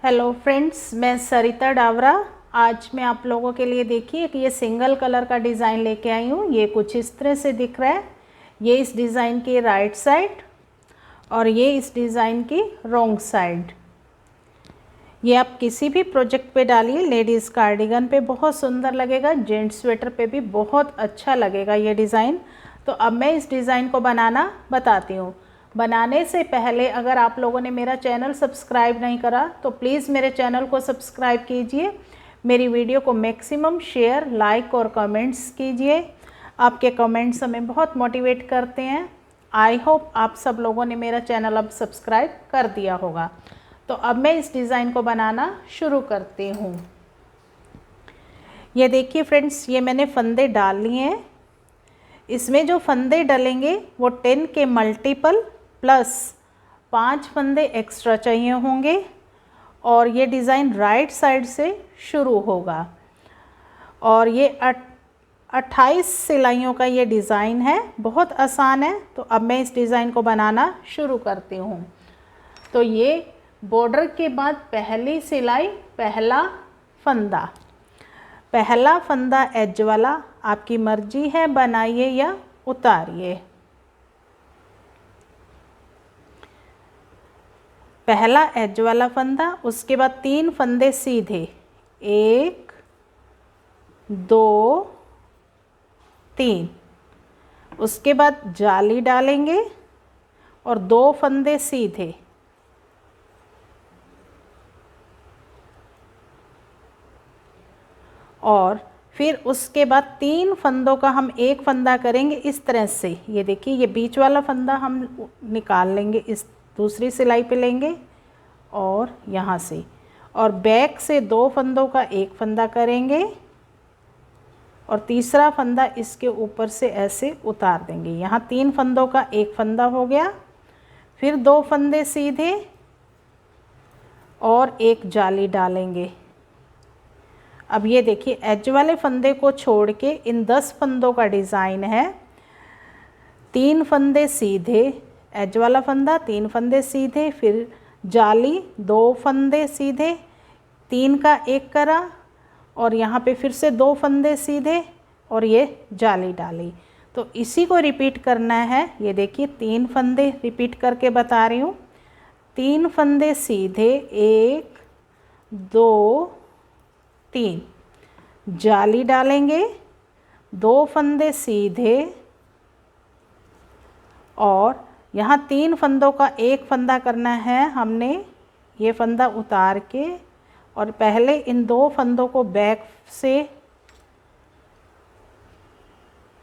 Hello friends, मैं सरिता डावरा। आज मैं आप लोगों के लिए देखिए कि ये सिंगल कलर का डिज़ाइन लेके आई हूँ। ये कुछ इस तरह से दिख रहा है। ये इस डिज़ाइन की राइट साइड और ये इस डिज़ाइन की रॉन्ग साइड। ये आप किसी भी प्रोजेक्ट पे डालिए, लेडीज़ कार्डिगन पे बहुत सुंदर लगेगा, जेंट्स स्वेटर पे भी बहुत अच्छा लगेगा ये डिज़ाइन। तो अब मैं इस डिज़ाइन को बनाना बताती हूँ। बनाने से पहले अगर आप लोगों ने मेरा चैनल सब्सक्राइब नहीं करा तो प्लीज़ मेरे चैनल को सब्सक्राइब कीजिए। मेरी वीडियो को मैक्सिमम शेयर, लाइक और कमेंट्स कीजिए। आपके कमेंट्स हमें बहुत मोटिवेट करते हैं। आई होप आप सब लोगों ने मेरा चैनल अब सब्सक्राइब कर दिया होगा। तो अब मैं इस डिज़ाइन को बनाना शुरू करती हूँ। ये देखिए फ्रेंड्स, ये मैंने फंदे डाल लिए हैं। इसमें जो फंदे डलेंगे वो 10 के मल्टीपल प्लस 5 फंदे एक्स्ट्रा चाहिए होंगे। और ये डिज़ाइन राइट साइड से शुरू होगा और ये 28 सिलाइयों का ये डिज़ाइन है। बहुत आसान है। तो अब मैं इस डिज़ाइन को बनाना शुरू करती हूँ। तो ये बॉर्डर के बाद पहली सिलाई, पहला फंदा एज वाला, आपकी मर्जी है बनाइए या उतारिए। पहला एज वाला फंदा, उसके बाद 3 फंदे सीधे, 1 2 3। उसके बाद जाली डालेंगे और 2 फंदे सीधे, और फिर उसके बाद 3 फंदों का हम एक फंदा करेंगे इस तरह से। ये देखिए, ये बीच वाला फंदा हम निकाल लेंगे, इस दूसरी सिलाई पे लेंगे और यहाँ से, और बैक से 2 फंदों का एक फंदा करेंगे और तीसरा फंदा इसके ऊपर से ऐसे उतार देंगे। यहाँ 3 फंदों का एक फंदा हो गया। फिर 2 फंदे सीधे और एक जाली डालेंगे। अब ये देखिए, एज वाले फंदे को छोड़ के इन 10 फंदों का डिज़ाइन है। 3 फंदे सीधे, एज वाला फंदा, 3 फंदे सीधे, फिर जाली, 2 फंदे सीधे, 3 का एक करा और यहाँ पे फिर से 2 फंदे सीधे और ये जाली डाली। तो इसी को रिपीट करना है। ये देखिए, 3 फंदे रिपीट करके बता रही हूँ। 3 फंदे सीधे, 1 2 3, जाली डालेंगे, 2 फंदे सीधे और यहाँ 3 फंदों का एक फंदा करना है हमने। ये फंदा उतार के और पहले इन 2 फंदों को बैक से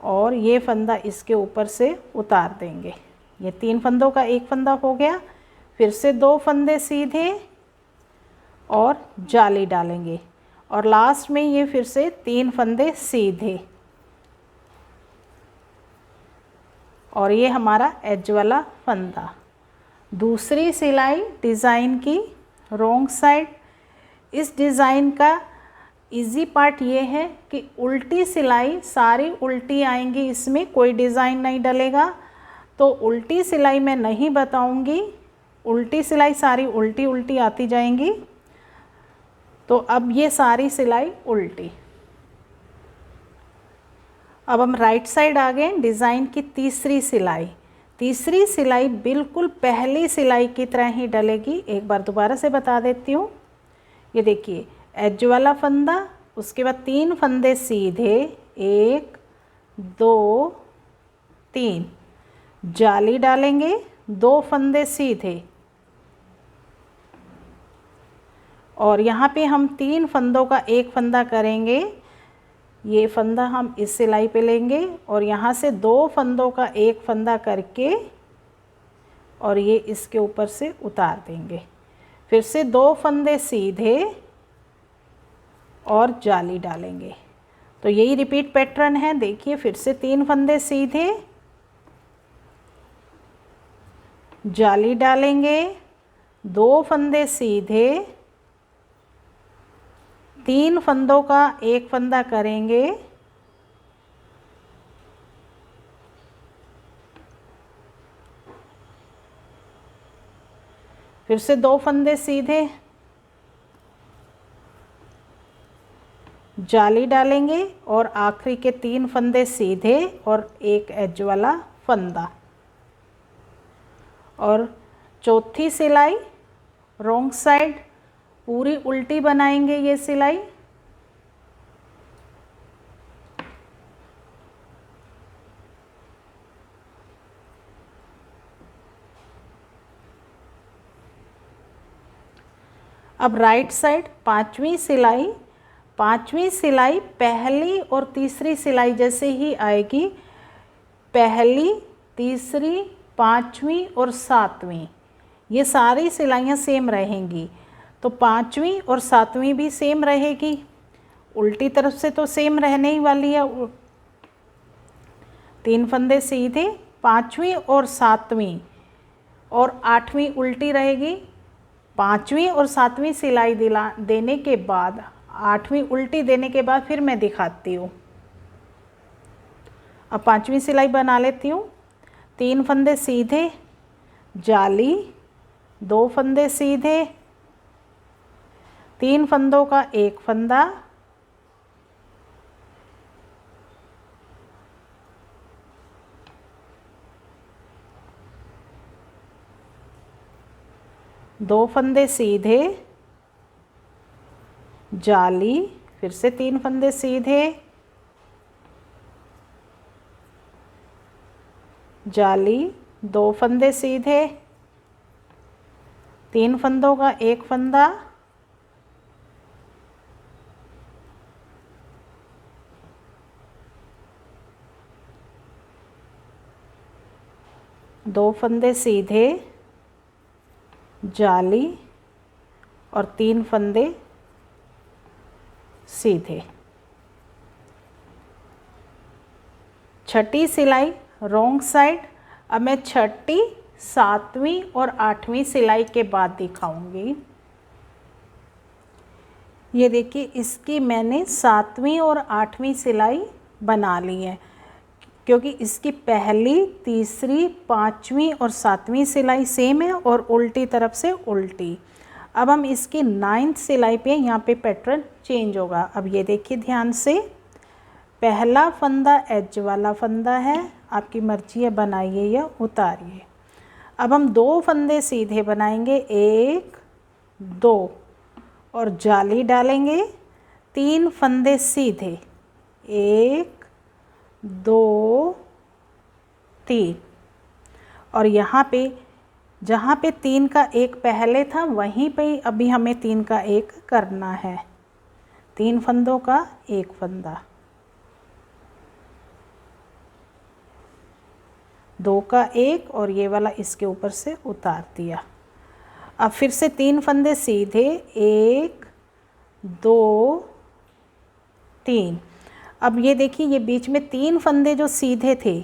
और ये फंदा इसके ऊपर से उतार देंगे। ये 3 फंदों का एक फंदा हो गया। फिर से 2 फंदे सीधे और जाली डालेंगे और लास्ट में ये फिर से 3 फंदे सीधे और ये हमारा एज वाला फंदा। दूसरी सिलाई डिज़ाइन की रॉन्ग साइड। इस डिज़ाइन का इजी पार्ट ये है कि उल्टी सिलाई सारी उल्टी आएंगी, इसमें कोई डिज़ाइन नहीं डलेगा। तो उल्टी सिलाई मैं नहीं बताऊंगी, उल्टी सिलाई सारी उल्टी उल्टी आती जाएंगी। तो अब ये सारी सिलाई उल्टी। अब हम राइट साइड आ गए। डिज़ाइन की तीसरी सिलाई बिल्कुल पहली सिलाई की तरह ही डलेगी। एक बार दोबारा से बता देती हूँ। ये देखिए, एज वाला फंदा, उसके बाद 3 फंदे सीधे, 1 2 3, जाली डालेंगे, 2 फंदे सीधे और यहाँ पे हम 3 फंदों का एक फंदा करेंगे। ये फंदा हम इस सिलाई पे लेंगे और यहाँ से 2 फंदों का एक फंदा करके और ये इसके ऊपर से उतार देंगे। फिर से 2 फंदे सीधे और जाली डालेंगे। तो यही रिपीट पैटर्न है। देखिए, फिर से 3 फंदे सीधे, जाली डालेंगे, 2 फंदे सीधे, 3 फंदों का एक फंदा करेंगे फिर से 2 फंदे सीधे, जाली डालेंगे और आखिरी के 3 फंदे सीधे और एक एज वाला फंदा। और चौथी सिलाई रॉन्ग साइड पूरी उल्टी बनाएंगे ये सिलाई। अब राइट साइड पांचवी सिलाई पहली और तीसरी सिलाई जैसे ही आएगी, पहली, तीसरी, पांचवी और सातवीं, ये सारी सिलाइयाँ सेम रहेंगी। तो पांचवी और सातवीं भी सेम रहेगी, उल्टी तरफ से तो सेम रहने ही वाली है। 3 फंदे सीधे, पांचवी और सातवीं और आठवीं उल्टी रहेगी। पांचवी और सातवीं सिलाई देने के बाद, आठवीं उल्टी देने के बाद फिर मैं दिखाती हूँ। अब पांचवी सिलाई बना लेती हूँ। 3 फंदे सीधे, जाली, 2 फंदे सीधे, 3 फंदों का एक फंदा, दो फंदे सीधे, जाली, फिर से 3 फंदे सीधे, जाली, 2 फंदे सीधे, 3 फंदों का एक फंदा, दो फंदे सीधे, जाली और 3 फंदे सीधे। छठी सिलाई रॉन्ग साइड। अब मैं छठी, सातवीं और आठवीं सिलाई के बाद दिखाऊंगी। ये देखिए, इसकी मैंने सातवीं और आठवीं सिलाई बना ली है, क्योंकि इसकी पहली, तीसरी, पांचवीं और सातवीं सिलाई सेम है और उल्टी तरफ से उल्टी। अब हम इसकी 9th सिलाई पे यहाँ पे पैटर्न चेंज होगा। अब ये देखिए ध्यान से, पहला फंदा एज वाला फंदा है, आपकी मर्जी है बनाइए या उतारिए। अब हम 2 फंदे सीधे बनाएंगे, 1, 2 और जाली डालेंगे। 3 फंदे सीधे, 1, 2, 3 और यहाँ पे जहाँ पे 3 का एक पहले था वहीं पे अभी हमें 3 का एक करना है। 3 फंदों का एक फंदा, 2 का एक और ये वाला इसके ऊपर से उतार दिया। अब फिर से 3 फंदे सीधे, 1, 2, 3। अब ये देखिए, ये बीच में 3 फंदे जो सीधे थे,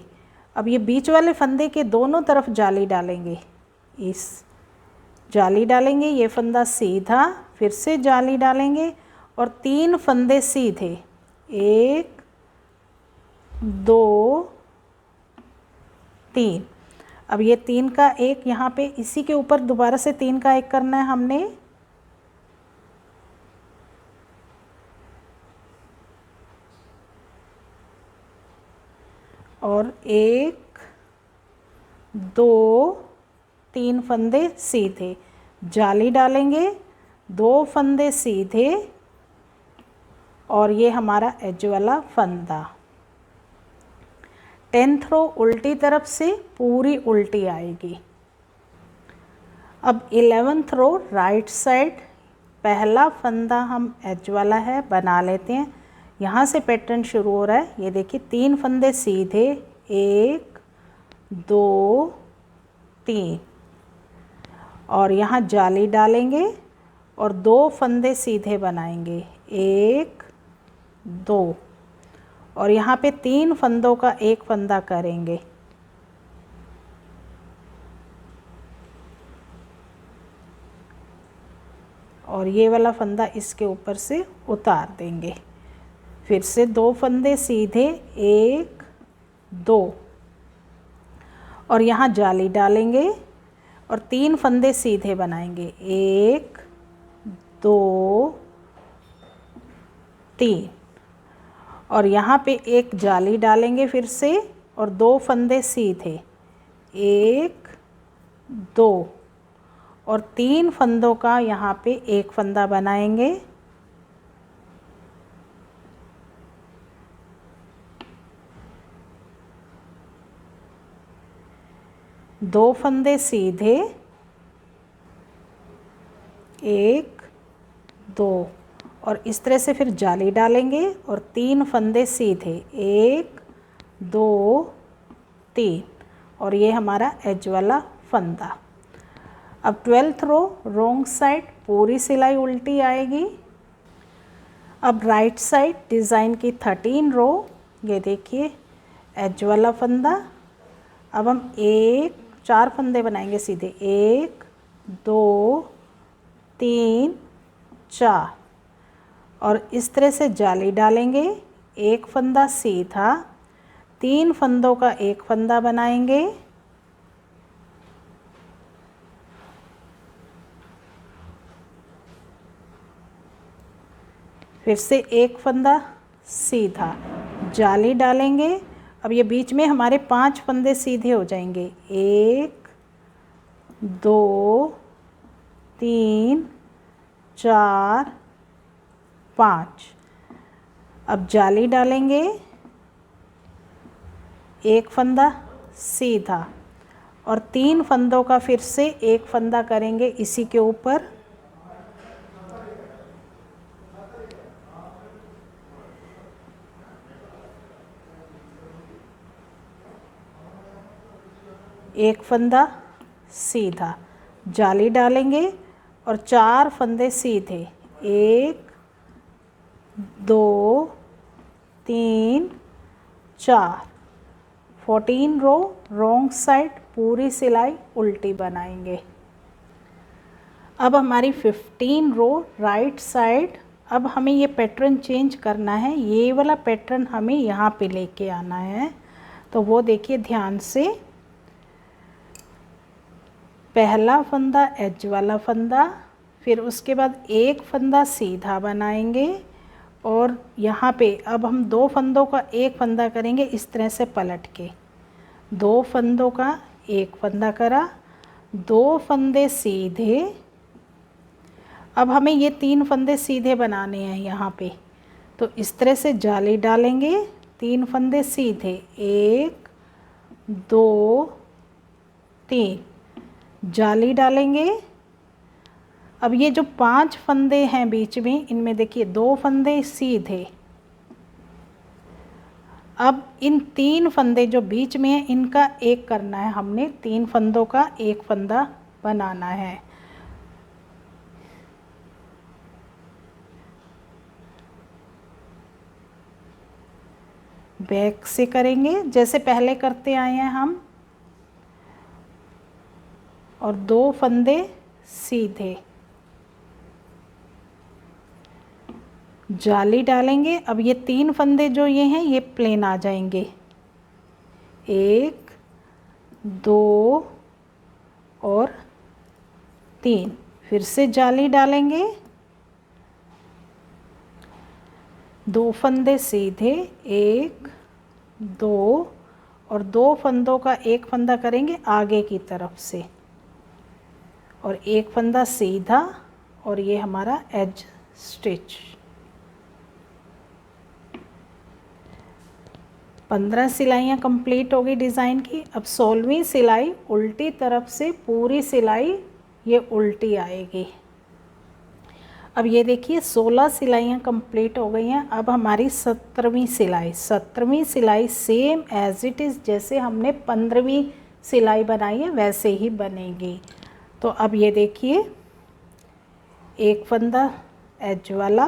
अब ये बीच वाले फंदे के दोनों तरफ जाली डालेंगे। इस जाली डालेंगे, ये फंदा सीधा, फिर से जाली डालेंगे और 3 फंदे सीधे, 1, 2, 3। अब ये 3 का एक यहाँ पे इसी के ऊपर दोबारा से 3 का एक करना है हमने। और 1, 2, 3 फंदे सीधे, जाली डालेंगे, 2 फंदे सीधे और ये हमारा एज वाला फंदा। 10th रो उल्टी तरफ से पूरी उल्टी आएगी। अब 11th रो राइट साइड, पहला फंदा हम एज वाला है, बना लेते हैं। यहाँ से पैटर्न शुरू हो रहा है। ये देखिए, 3 फंदे सीधे, 1, 2, 3 और यहाँ जाली डालेंगे और 2 फंदे सीधे बनाएंगे, 1, 2 और यहाँ पे 3 फंदों का एक फंदा करेंगे। और ये वाला फंदा इसके ऊपर से उतार देंगे। फिर से 2 फंदे सीधे, 1, 2 और यहाँ जाली डालेंगे और 3 फंदे सीधे बनाएंगे, 1 2 3, और यहाँ पे एक जाली डालेंगे फिर से और 2 फंदे सीधे, 1 2, और 3 फंदों का यहाँ पे एक फंदा बनाएंगे, दो फंदे सीधे, 1 2, और इस तरह से फिर जाली डालेंगे और 3 फंदे सीधे, 1 2 3, और ये हमारा एज वाला फंदा। अब 12th रो रोंग साइड पूरी सिलाई उल्टी आएगी। अब राइट साइड डिज़ाइन की 13 रो, ये देखिए एज वाला फंदा। अब हम 4 फंदे बनाएंगे सीधे, 1 2 3 4, और इस तरह से जाली डालेंगे, एक फंदा सीधा, 3 फंदों का एक फंदा बनाएंगे, फिर से एक फंदा सीधा, जाली डालेंगे। अब ये बीच में हमारे 5 फंदे सीधे हो जाएंगे, 1 2 3 4 5। अब जाली डालेंगे, एक फंदा सीधा, और 3 फंदों का फिर से एक फंदा करेंगे इसी के ऊपर, एक फंदा सीधा, जाली डालेंगे और 4 फंदे सीधे, 1 2 3 4, 14 रो रोंग साइड पूरी सिलाई उल्टी बनाएंगे। अब हमारी 15 रो राइट साइड। अब हमें ये पैटर्न चेंज करना है, ये वाला पैटर्न हमें यहाँ पे लेके आना है। तो वो देखिए ध्यान से, पहला फंदा एज वाला फंदा, फिर उसके बाद एक फंदा सीधा बनाएंगे, और यहाँ पे अब हम 2 फंदों का एक फंदा करेंगे इस तरह से पलट के, 2 फंदों का एक फंदा करा, 2 फंदे सीधे। अब हमें ये 3 फंदे सीधे बनाने हैं यहाँ पे, तो इस तरह से जाली डालेंगे, 3 फंदे सीधे, 1 2 3, जाली डालेंगे। अब ये जो 5 फंदे हैं बीच में, इनमें देखिए 2 फंदे सीधे। अब इन 3 फंदे जो बीच में है इनका एक करना है हमने, 3 फंदों का एक फंदा बनाना है। बैक से करेंगे जैसे पहले करते आए हैं हम, और 2 फंदे सीधे, जाली डालेंगे। अब ये 3 फंदे जो ये हैं ये प्लेन आ जाएंगे, 1 2 और 3, फिर से जाली डालेंगे, 2 फंदे सीधे, 1 2, और 2 फंदों का एक फंदा करेंगे आगे की तरफ से, और एक फंदा सीधा, और ये हमारा एज स्टिच। 15 सिलाइयाँ कंप्लीट हो गई डिज़ाइन की। अब 16वीं सिलाई उल्टी तरफ से पूरी सिलाई ये उल्टी आएगी। अब ये देखिए 16 सिलाइयाँ कंप्लीट हो गई हैं। अब हमारी 17वीं सिलाई, 17वीं सिलाई सेम एज इट इज़ जैसे हमने 15वीं सिलाई बनाई है वैसे ही बनेगी। तो अब ये देखिए, एक फंदा एज वाला,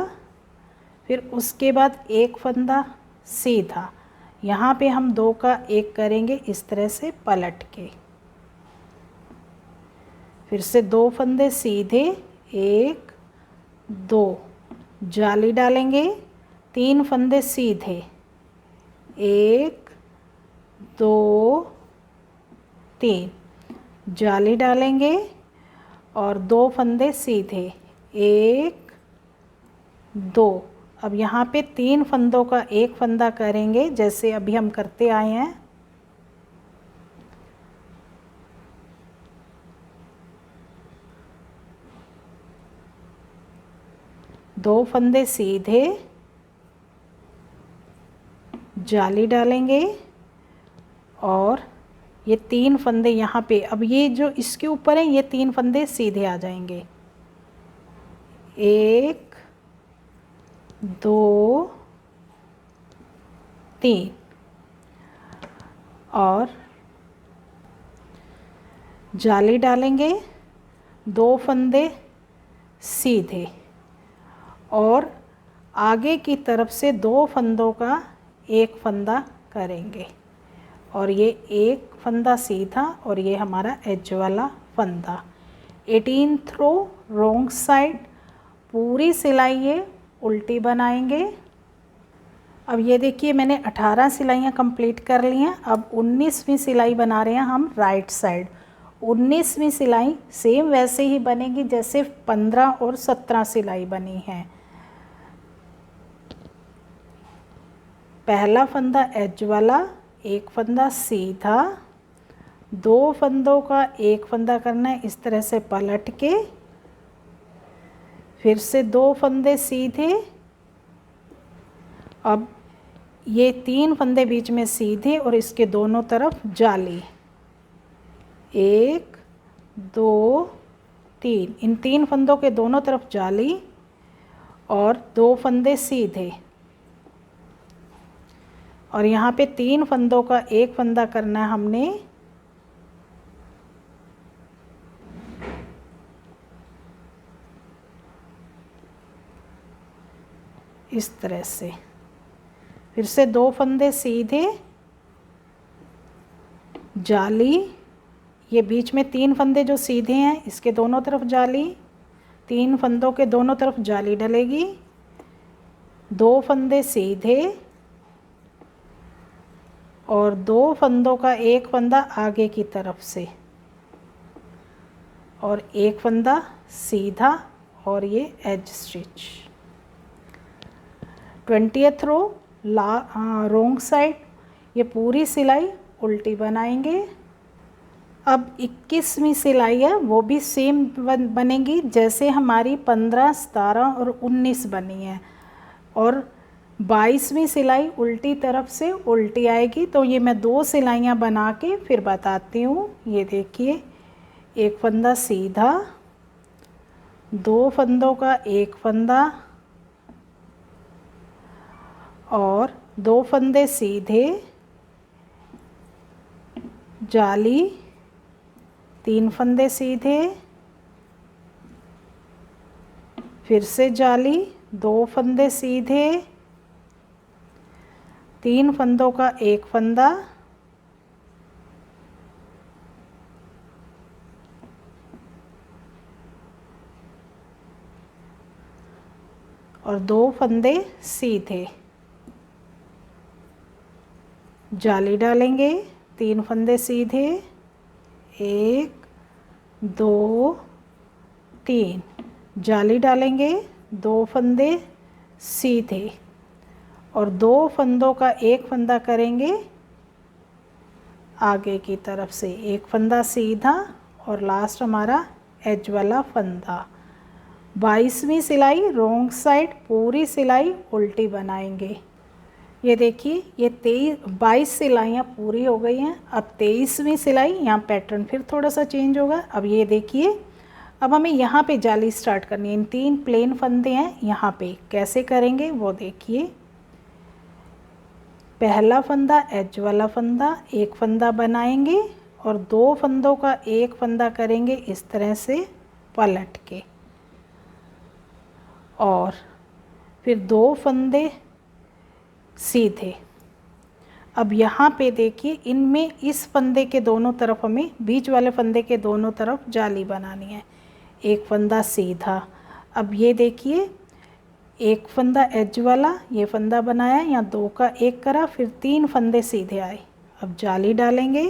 फिर उसके बाद एक फंदा सीधा, यहाँ पे हम 2 का एक करेंगे इस तरह से पलट के, फिर से 2 फंदे सीधे, 1 2, जाली डालेंगे, 3 फंदे सीधे, 1 2 3, जाली डालेंगे और 2 फंदे सीधे, 1 2। अब यहाँ पे 3 फंदों का एक फंदा करेंगे जैसे अभी हम करते आए हैं। दो फंदे सीधे, जाली डालेंगे और ये 3 फंदे यहाँ पे, अब ये जो इसके ऊपर है ये 3 फंदे सीधे आ जाएंगे, 1 2 3 और जाली डालेंगे, 2 फंदे सीधे और आगे की तरफ से 2 फंदों का एक फंदा करेंगे और ये एक फंदा सीधा और ये हमारा एज वाला फंदा। 18th रो रोंग साइड, पूरी सिलाई ये उल्टी बनाएंगे। अब ये देखिए मैंने 18 सिलाइयाँ कंप्लीट कर ली हैं। अब 19वीं सिलाई बना रहे हैं हम राइट साइड। 19वीं सिलाई सेम वैसे ही बनेगी जैसे 15 और 17 सिलाई बनी है। पहला फंदा एज वाला, एक फंदा सीधा, 2 फंदों का एक फंदा करना है इस तरह से पलट के, फिर से 2 फंदे सीधे। अब ये 3 फंदे बीच में सीधे और इसके दोनों तरफ जाली, 1 2 3। इन 3 फंदों के दोनों तरफ जाली और 2 फंदे सीधे और यहाँ पे 3 फंदों का एक फंदा करना है हमने। इस तरह से फिर से 2 फंदे सीधे, जाली, ये बीच में 3 फंदे जो सीधे हैं इसके दोनों तरफ जाली, 3 फंदों के दोनों तरफ जाली डलेगी, 2 फंदे सीधे और 2 फंदों का एक फंदा आगे की तरफ से और एक फंदा सीधा और ये एज स्टिच। 20th रो रोंग साइड, ये पूरी सिलाई उल्टी बनाएंगे। अब 21वीं सिलाई है वो भी सेम बनेगी जैसे हमारी 15 17 और 19 बनी है और 22वीं सिलाई उल्टी तरफ से उल्टी आएगी। तो ये मैं 2 सिलाइयाँ बना के फिर बताती हूँ। ये देखिए, एक फंदा सीधा, 2 फंदों का एक फंदा और 2 फंदे सीधे, जाली, 3 फंदे सीधे, फिर से जाली, 2 फंदे सीधे, 3 फंदों का एक फंदा और 2 फंदे सीधे, जाली डालेंगे, 3 फंदे सीधे, 1 2 3, जाली डालेंगे, 2 फंदे सीधे और 2 फंदों का एक फंदा करेंगे आगे की तरफ से, एक फंदा सीधा और लास्ट हमारा एज वाला फंदा। 22वीं सिलाई रोंग साइड, पूरी सिलाई उल्टी बनाएंगे। ये देखिए, ये 22 सिलाइयाँ पूरी हो गई हैं। अब 23वीं सिलाई, यहाँ पैटर्न फिर थोड़ा सा चेंज होगा। अब ये देखिए, अब हमें यहाँ पे जाली स्टार्ट करनी है। इन 3 प्लेन फंदे हैं, यहाँ पे कैसे करेंगे वो देखिए। पहला फंदा एज वाला फंदा, एक फंदा बनाएंगे और 2 फंदों का एक फंदा करेंगे इस तरह से पलट के और फिर 2 फंदे सीधे। अब यहाँ पे देखिए, इनमें इस फंदे के दोनों तरफ हमें, बीच वाले फंदे के दोनों तरफ जाली बनानी है, एक फंदा सीधा। अब ये देखिए, एक फंदा एज वाला, ये फंदा बनाया, यहाँ 2 का एक करा, फिर 3 फंदे सीधे आए। अब जाली डालेंगे,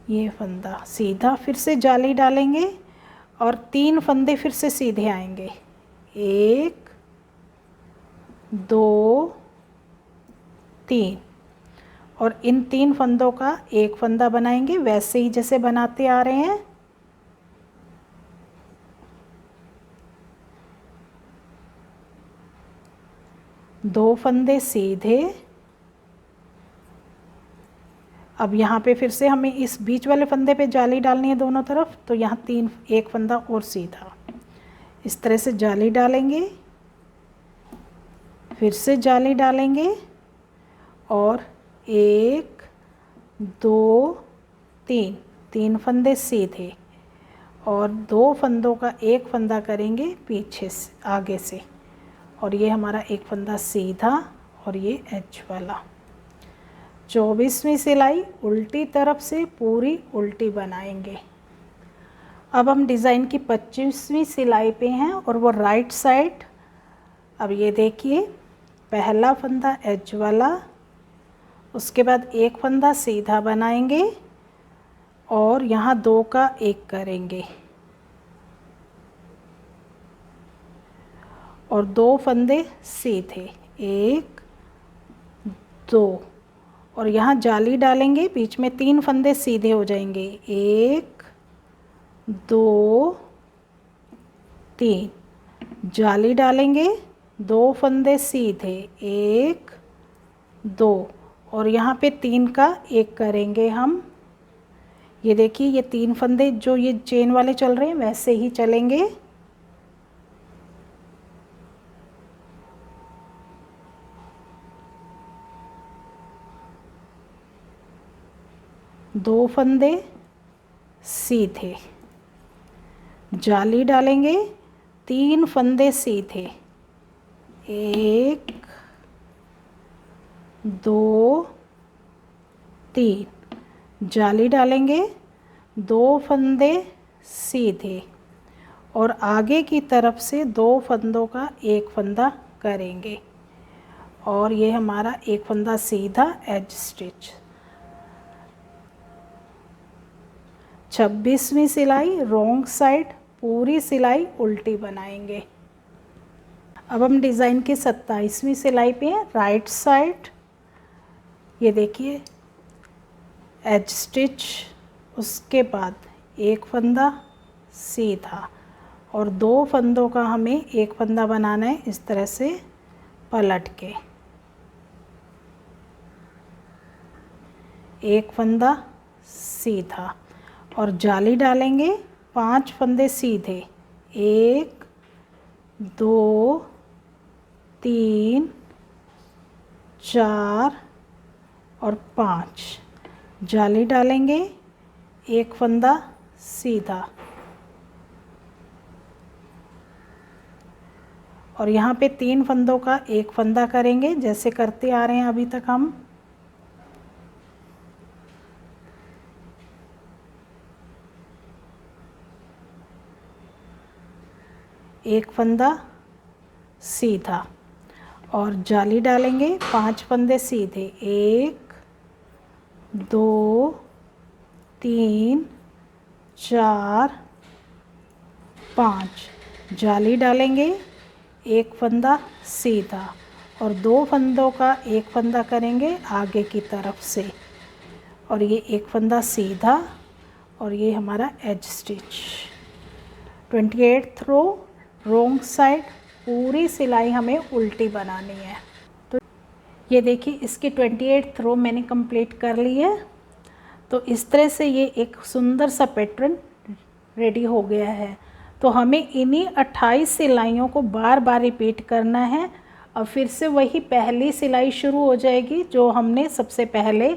ये फंदा सीधा, फिर से जाली डालेंगे और 3 फंदे फिर से सीधे आएंगे, 1 2 3, और इन 3 फंदों का एक फंदा बनाएंगे वैसे ही जैसे बनाते आ रहे हैं। दो फंदे सीधे। अब यहाँ पे फिर से हमें इस बीच वाले फंदे पे जाली डालनी है दोनों तरफ, तो यहाँ एक फंदा और सीधा, इस तरह से जाली डालेंगे, फिर से जाली डालेंगे और 1 2 3, 3 फंदे सीधे और 2 फंदों का एक फंदा करेंगे पीछे से आगे से, और ये हमारा एक फंदा सीधा और ये एच वाला। 24वीं सिलाई उल्टी तरफ से पूरी उल्टी बनाएंगे। अब हम डिज़ाइन की 25वीं सिलाई पे हैं और वो राइट साइड। अब ये देखिए, पहला फंदा एज वाला, उसके बाद एक फंदा सीधा बनाएंगे और यहाँ 2 का एक करेंगे और 2 फंदे सीधे, 1 2, और यहाँ जाली डालेंगे, बीच में 3 फंदे सीधे हो जाएंगे, 1 2 3, जाली डालेंगे, 2 फंदे सीधे, 1 2, और यहाँ पे 3 का एक करेंगे हम। ये देखिए, ये 3 फंदे जो ये चेन वाले चल रहे हैं वैसे ही चलेंगे। दो फंदे सीधे, जाली डालेंगे, 3 फंदे सीधे, 1 2 3, जाली डालेंगे, 2 फंदे सीधे और आगे की तरफ से 2 फंदों का एक फंदा करेंगे और ये हमारा एक फंदा सीधा एज स्टिच। 26वीं सिलाई रॉन्ग साइड पूरी सिलाई उल्टी बनाएंगे। अब हम डिज़ाइन की 27वीं सिलाई पे हैं, राइट साइड। ये देखिए, एज स्टिच, उसके बाद एक फंदा सीधा और 2 फंदों का हमें एक फंदा बनाना है इस तरह से पलट के, एक फंदा सीधा और जाली डालेंगे, 5 फंदे सीधे, 1 2 3 4 और 5, जाली डालेंगे, एक फंदा सीधा और यहाँ पे 3 फंदों का एक फंदा करेंगे जैसे करते आ रहे हैं अभी तक हम। एक फंदा सीधा और जाली डालेंगे, 5 फंदे सीधे, 1 2 3 4 5, जाली डालेंगे, एक फंदा सीधा और 2 फंदों का एक फंदा करेंगे आगे की तरफ से और ये एक फंदा सीधा और ये हमारा edge stitch. 28th row wrong side पूरी सिलाई हमें उल्टी बनानी है। तो ये देखिए, इसकी 28th रो मैंने कंप्लीट कर ली है। तो इस तरह से ये एक सुंदर सा पैटर्न रेडी हो गया है। तो हमें इन्हीं 28 सिलाइयों को बार बार रिपीट करना है और फिर से वही पहली सिलाई शुरू हो जाएगी जो हमने सबसे पहले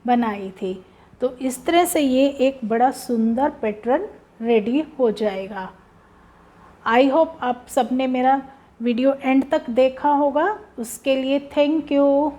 बनाई थी। तो इस तरह से ये एक बड़ा सुंदर पैटर्न रेडी हो जाएगा। आई होप आप सबने मेरा वीडियो एंड तक देखा होगा, उसके लिए थैंक यू।